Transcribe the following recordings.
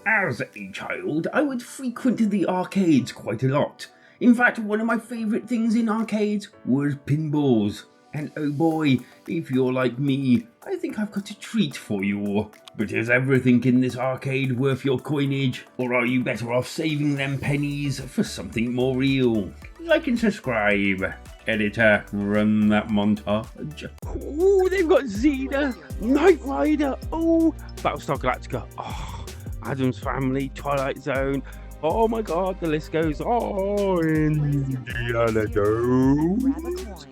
As a child, I would frequent the arcades quite a lot. In fact, one of my favourite things in arcades was pinballs. And oh boy, if you're like me, I think I've got a treat for you. But is everything in this arcade worth your coinage? Or are you better off saving them pennies for something more real? Like and subscribe. Editor, run that montage. Oh, they've got Xena, Knight Rider, oh, Battlestar Galactica, oh, Addams Family, Twilight Zone. Oh my god, the list goes on. Indiana Jones.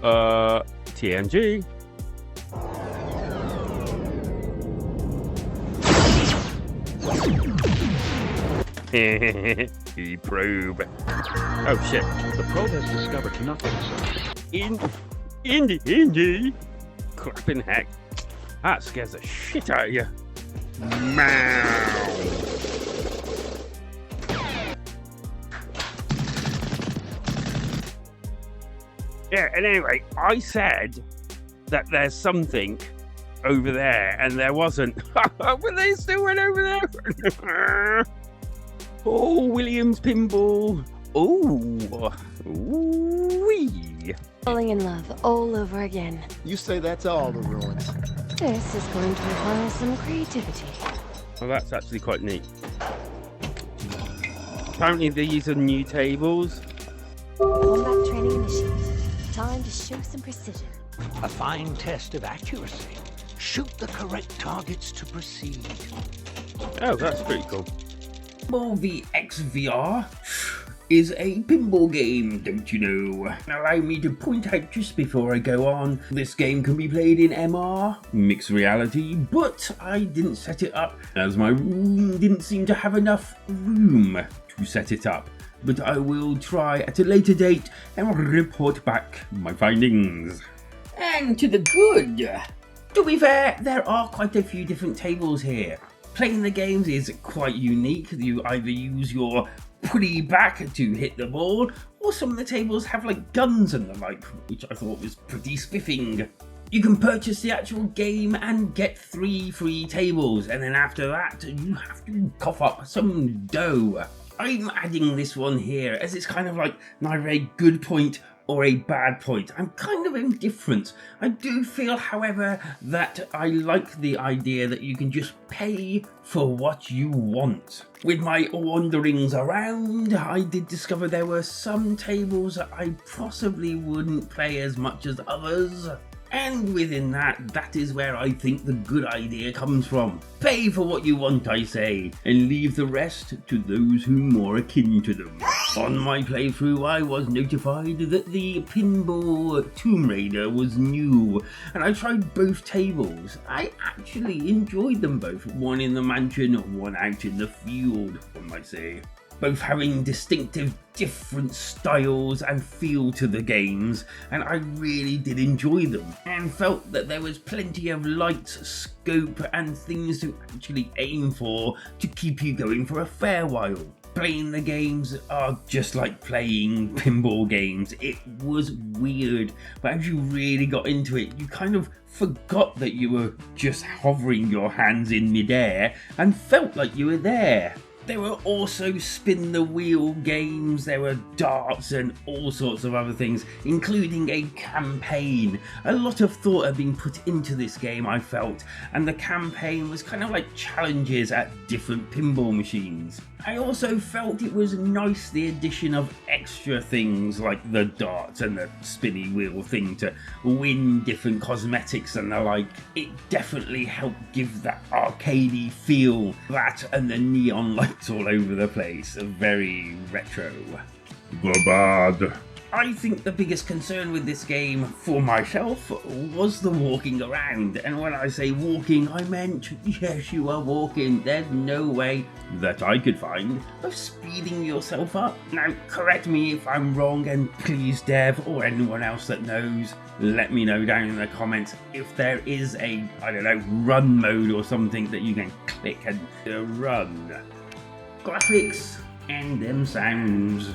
TNG. E-probe. Oh shit. The probe has discovered nothing, sir. Indy. Clapping heck. That scares the shit out of you. Meow. Yeah, and anyway, I said that there's something over there, and there wasn't. But they still went over there. Oh, Williams Pinball. Oh, wee. Falling in love all over again. You say that's all the ruins. This is going to require some creativity. Well, that's actually quite neat. Apparently these are new tables. Combat training initiated. Time to show some precision. A fine test of accuracy. Shoot the correct targets to proceed. Oh, that's pretty cool. Pinball FX VR is a pinball game, don't you know? Allow me to point out just before I go on, this game can be played in MR, mixed reality, but I didn't set it up as my room didn't seem to have enough room to set it up. But I will try at a later date and report back my findings. And to the good. To be fair, there are quite a few different tables here. Playing the games is quite unique. You either use your putty back to hit the ball, or some of the tables have like guns and the like, which I thought was pretty spiffing. You can purchase the actual game and get 3 free tables, and then after that you have to cough up some dough. I'm adding this one here as it's kind of like neither a good point or a bad point. I'm kind of indifferent. I do feel, however, that I like the idea that you can just pay for what you want. With my wanderings around, I did discover there were some tables that I possibly wouldn't play as much as others. And within that, that is where I think the good idea comes from. Pay for what you want, I say, and leave the rest to those who are more akin to them. On my playthrough, I was notified that the Pinball Tomb Raider was new, and I tried both tables. I actually enjoyed them both, one in the mansion, one out in the field, one might say. Both having distinctive different styles and feel to the games, and I really did enjoy them and felt that there was plenty of light, scope and things to actually aim for to keep you going for a fair while. Playing the games are just like playing pinball games. It was weird, but as you really got into it, you kind of forgot that you were just hovering your hands in midair and felt like you were there. There were also spin the wheel games, there were darts and all sorts of other things, including a campaign. A lot of thought had been put into this game, I felt, and the campaign was kind of like challenges at different pinball machines. I also felt it was nice, the addition of extra things like the darts and the spinny wheel thing to win different cosmetics and the like. It definitely helped give that arcadey feel, that and the neon lights all over the place, very retro. Bad. I think the biggest concern with this game, for myself, was the walking around. And when I say walking, I meant, yes, you are walking. There's no way that I could find of speeding yourself up. Now, correct me if I'm wrong, and please, Dev, or anyone else that knows, let me know down in the comments if there is a, I don't know, run mode or something that you can click and run. Graphics and them sounds.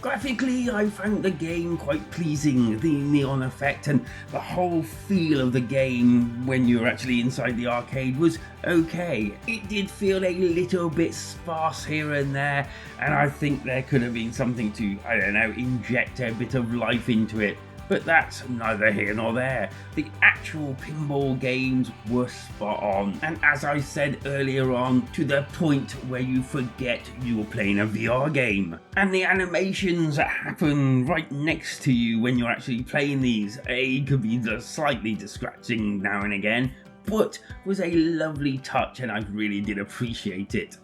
Graphically, I found the game quite pleasing. The neon effect and the whole feel of the game when you're actually inside the arcade was okay. It did feel a little bit sparse here and there, and I think there could have been something to, I don't know, inject a bit of life into it. But that's neither here nor there. The actual pinball games were spot on, and as I said earlier on, to the point where you forget you were playing a VR game. And the animations that happen right next to you when you're actually playing these, could be slightly distracting now and again, but was a lovely touch and I really did appreciate it.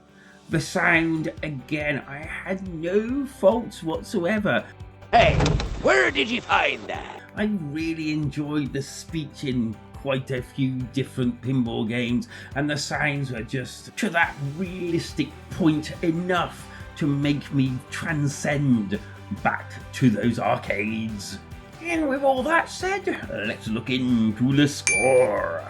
The sound, again, I had no faults whatsoever. Hey, where did you find that? I really enjoyed the speech in quite a few different pinball games, and the sounds were just to that realistic point enough to make me transcend back to those arcades. And with all that said, let's look into the score.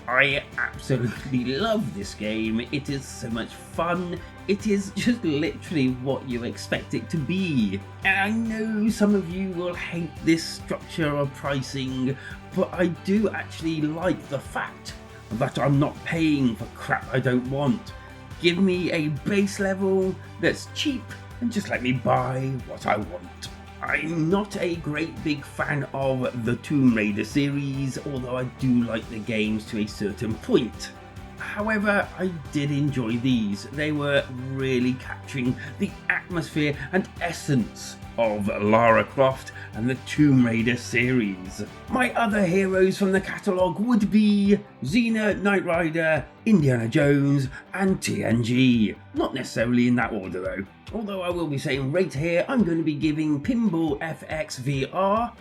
I absolutely love this game. It is so much fun. It is just literally what you expect it to be. And I know some of you will hate this structure of pricing, but I do actually like the fact that I'm not paying for crap I don't want. Give me a base level that's cheap and just let me buy what I want. I'm not a great big fan of the Tomb Raider series, although I do like the games to a certain point. However, I did enjoy these. They were really capturing the atmosphere and essence of Lara Croft and the Tomb Raider series. My other heroes from the catalogue would be Xena, Knight Rider, Indiana Jones and TNG. Not necessarily in that order though. Although I will be saying right here, I'm going to be giving Pinball FX VR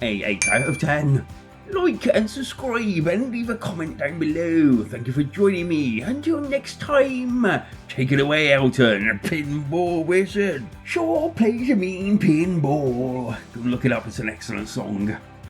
a 8 out of 10. Like and subscribe and leave a comment down below. Thank you for joining me. Until next time, take it away, Elton, Pinball Wizard. Sure plays a mean pinball. Go look it up, it's an excellent song.